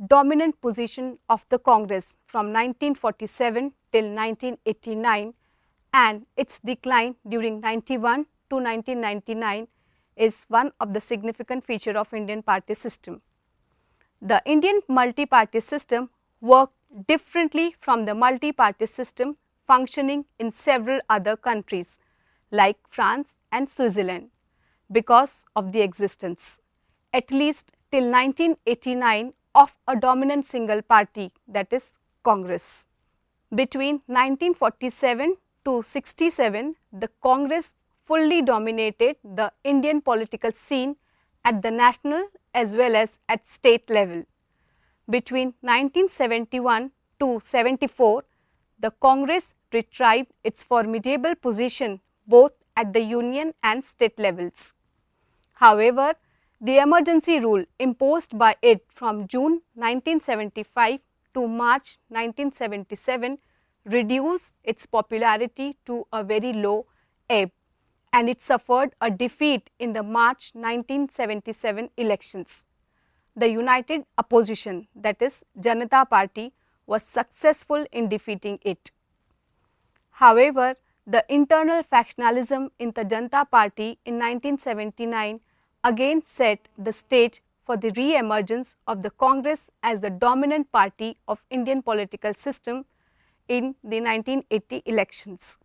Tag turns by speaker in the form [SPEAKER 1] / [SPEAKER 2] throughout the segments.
[SPEAKER 1] dominant position of the Congress from 1947 till 1989 and its decline during 91 to 1999 is one of the significant feature of Indian party system. The Indian multi-party system worked differently from the multi-party system functioning in several other countries like France and Switzerland because of the existence, at least till 1989, of a dominant single party, that is Congress. Between 1947 to 67, the Congress fully dominated the Indian political scene at the national as well as at state level. Between 1971 to 74, the Congress retrieved its formidable position both at the union and state levels. However, the emergency rule imposed by it from June 1975 to March 1977 reduced its popularity to a very low ebb, and it suffered a defeat in the March 1977 elections. The united opposition, that is Janata Party, was successful in defeating it. However, the internal factionalism in the Janata Party in 1979 again set the stage for the re-emergence of the Congress as the dominant party of Indian political system in the 1980 elections.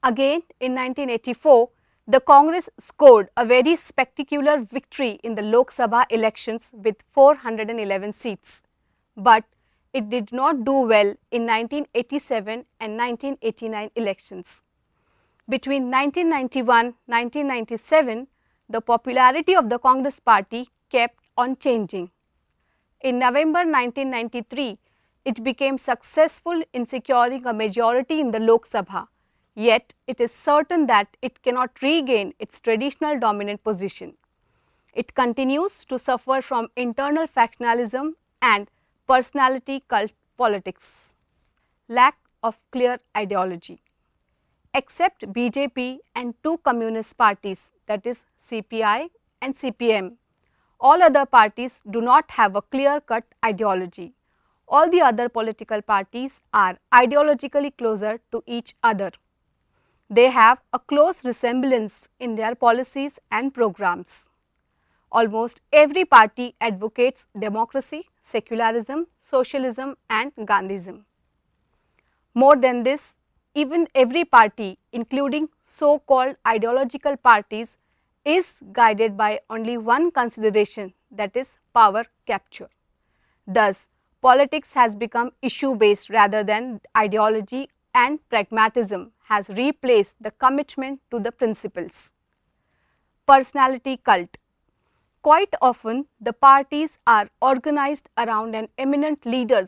[SPEAKER 1] Again in 1984, the Congress scored a very spectacular victory in the Lok Sabha elections with 411 seats, but it did not do well in 1987 and 1989 elections. Between 1991-1997, the popularity of the Congress party kept on changing. In November 1993, it became successful in securing a majority in the Lok Sabha, yet it is certain that it cannot regain its traditional dominant position. It continues to suffer from internal factionalism and personality cult politics. Lack of clear ideology. Except BJP and two communist parties, that is CPI and CPM, all other parties do not have a clear-cut ideology. All the other political parties are ideologically closer to each other. They have a close resemblance in their policies and programs. Almost every party advocates democracy, secularism, socialism and Gandhism. More than this, even every party, including so-called ideological parties, is guided by only one consideration, that is power capture. Thus, politics has become issue-based rather than ideology, and pragmatism has replaced the commitment to the principles. Personality cult. Quite often, the parties are organized around an eminent leader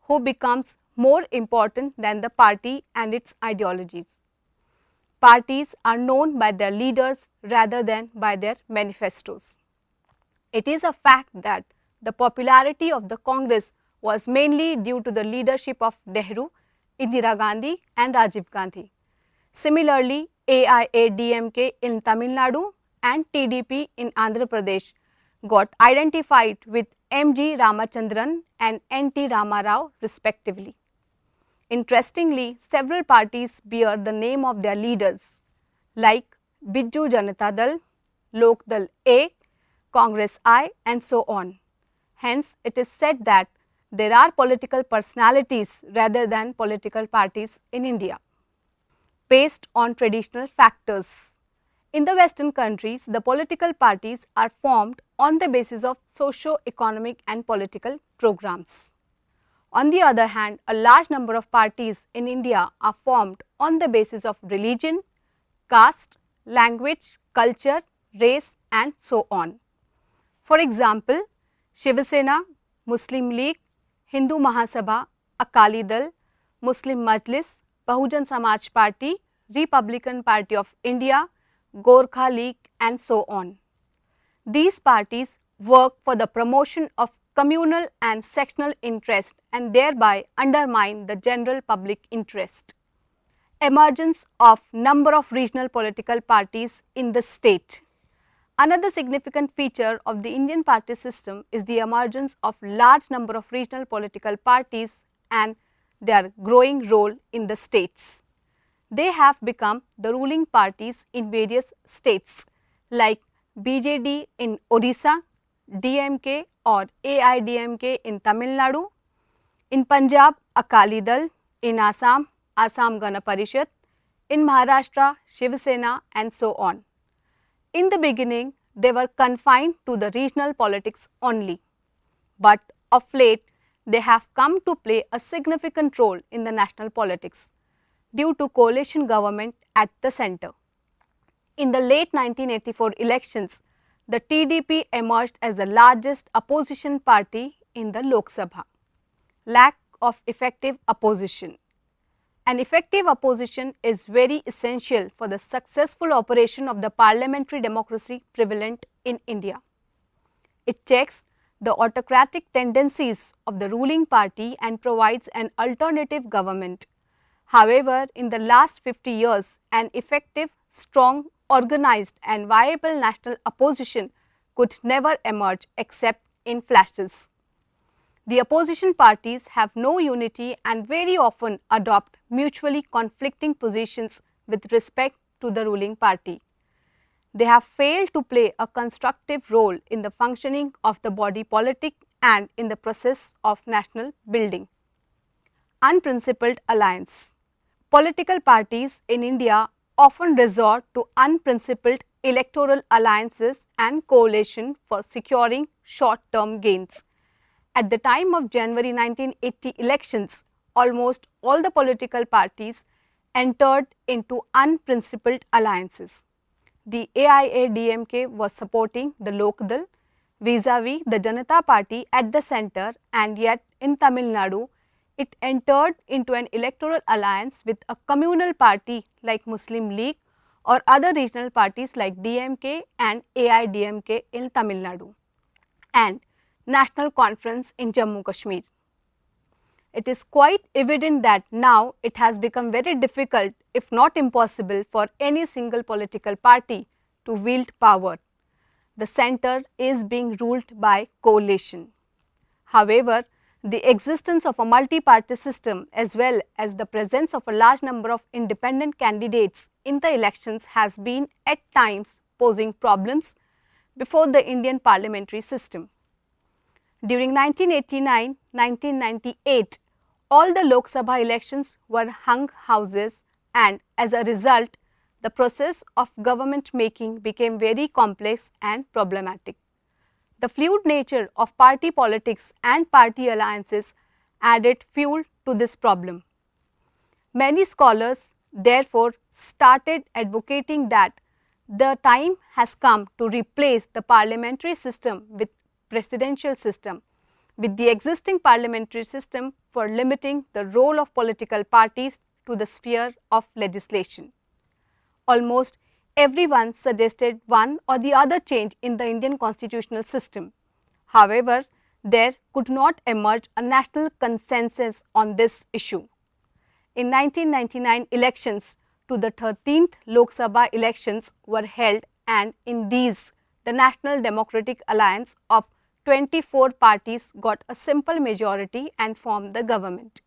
[SPEAKER 1] who becomes more important than the party and its ideologies. Parties are known by their leaders rather than by their manifestos. It is a fact that the popularity of the Congress was mainly due to the leadership of Nehru, Indira Gandhi and Rajiv Gandhi. Similarly, AIADMK in Tamil Nadu and TDP in Andhra Pradesh got identified with M.G. Ramachandran and N.T. Ramarao respectively. Interestingly, several parties bear the name of their leaders like Biju Janata Dal, Lok Dal A, Congress I and so on. Hence, it is said that there are political personalities rather than political parties in India. Based on traditional factors. In the Western countries, the political parties are formed on the basis of socio-economic and political programs. On the other hand, a large number of parties in India are formed on the basis of religion, caste, language, culture, race and so on. For example, Shiv Sena, Muslim League, Hindu Mahasabha, Akali Dal, Muslim Majlis, Bahujan Samaj Party, Republican Party of India, Gorkha League and so on. These parties work for the promotion of communal and sectional interest and thereby undermine the general public interest. Emergence of number of regional political parties in the state. Another significant feature of the Indian party system is the emergence of large number of regional political parties and their growing role in the states. They have become the ruling parties in various states like BJD in Odisha, DMK or AIDMK in Tamil Nadu, in Punjab Akali Dal, in Assam, Assam Gana Parishad, in Maharashtra Shiv Sena and so on. In the beginning, they were confined to the regional politics only, but of late they have come to play a significant role in the national politics due to coalition government at the centre. In the late 1984 elections, the TDP emerged as the largest opposition party in the Lok Sabha. Lack of effective opposition. An effective opposition is very essential for the successful operation of the parliamentary democracy prevalent in India. It checks the autocratic tendencies of the ruling party and provides an alternative government. However, in the last 50 years, an effective, strong, organized and viable national opposition could never emerge except in flashes. The opposition parties have no unity and very often adopt mutually conflicting positions with respect to the ruling party. They have failed to play a constructive role in the functioning of the body politic and in the process of national building. Unprincipled alliance. Political parties in India often resort to unprincipled electoral alliances and coalition for securing short-term gains. At the time of January 1980 elections, almost all the political parties entered into unprincipled alliances. The AIADMK was supporting the Lok Dal vis-a-vis the Janata Party at the centre, and yet in Tamil Nadu, it entered into an electoral alliance with a communal party like Muslim League or other regional parties like DMK and AIDMK in Tamil Nadu, and National Conference in Jammu Kashmir. It is quite evident that now it has become very difficult, if not impossible, for any single political party to wield power. The centre is being ruled by coalition. However, the existence of a multi-party system as well as the presence of a large number of independent candidates in the elections has been at times posing problems before the Indian parliamentary system. During 1989-1998, all the Lok Sabha elections were hung houses, and as a result, the process of government making became very complex and problematic. The fluid nature of party politics and party alliances added fuel to this problem. Many scholars therefore started advocating that the time has come to replace the parliamentary system with presidential system, with the existing parliamentary system for limiting the role of political parties to the sphere of legislation. Almost everyone suggested one or the other change in the Indian constitutional system. However, there could not emerge a national consensus on this issue. In 1999 elections to the 13th Lok Sabha elections were held, and in these the National Democratic Alliance of 24 parties got a simple majority and formed the government.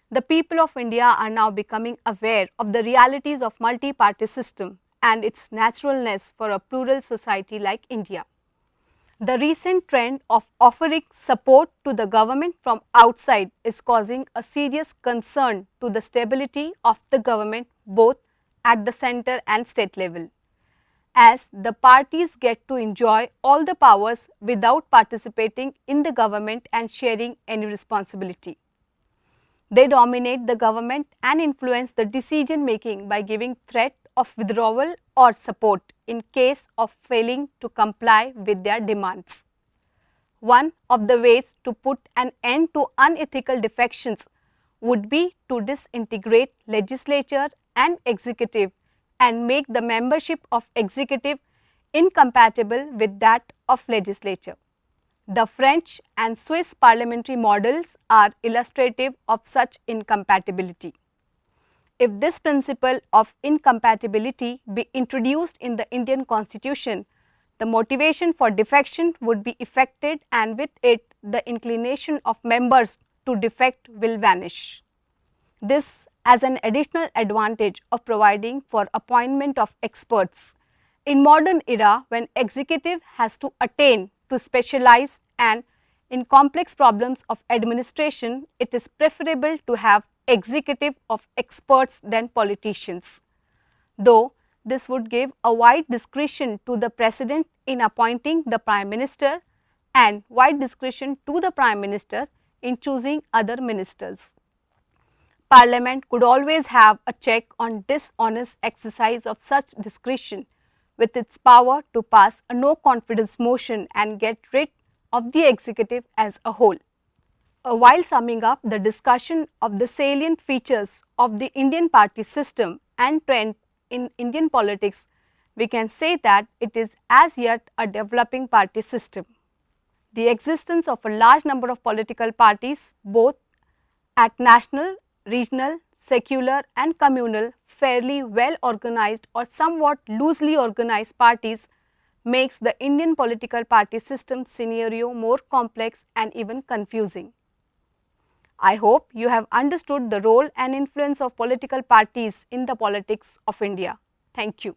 [SPEAKER 1] The people of India are now becoming aware of the realities of multi-party system and its naturalness for a plural society like India. The recent trend of offering support to the government from outside is causing a serious concern to the stability of the government both at the centre and state level, as the parties get to enjoy all the powers without participating in the government and sharing any responsibility. They dominate the government and influence the decision making by giving threat of withdrawal or support in case of failing to comply with their demands. One of the ways to put an end to unethical defections would be to disintegrate legislature and executive and make the membership of executive incompatible with that of legislature. The French and Swiss parliamentary models are illustrative of such incompatibility. If this principle of incompatibility be introduced in the Indian constitution, the motivation for defection would be affected, and with it the inclination of members to defect will vanish. This as an additional advantage of providing for appointment of experts. In modern era, when executive has to attain to specialize and in complex problems of administration, it is preferable to have executive of experts than politicians. Though this would give a wide discretion to the President in appointing the Prime Minister and wide discretion to the Prime Minister in choosing other ministers. Parliament could always have a check on dishonest exercise of such discretion with its power to pass a no confidence motion and get rid of the executive as a whole. While summing up the discussion of the salient features of the Indian party system and trend in Indian politics, we can say that it is as yet a developing party system. The existence of a large number of political parties, both at national, regional, secular and communal, fairly well organized or somewhat loosely organized parties, makes the Indian political party system scenario more complex and even confusing. I hope you have understood the role and influence of political parties in the politics of India. Thank you.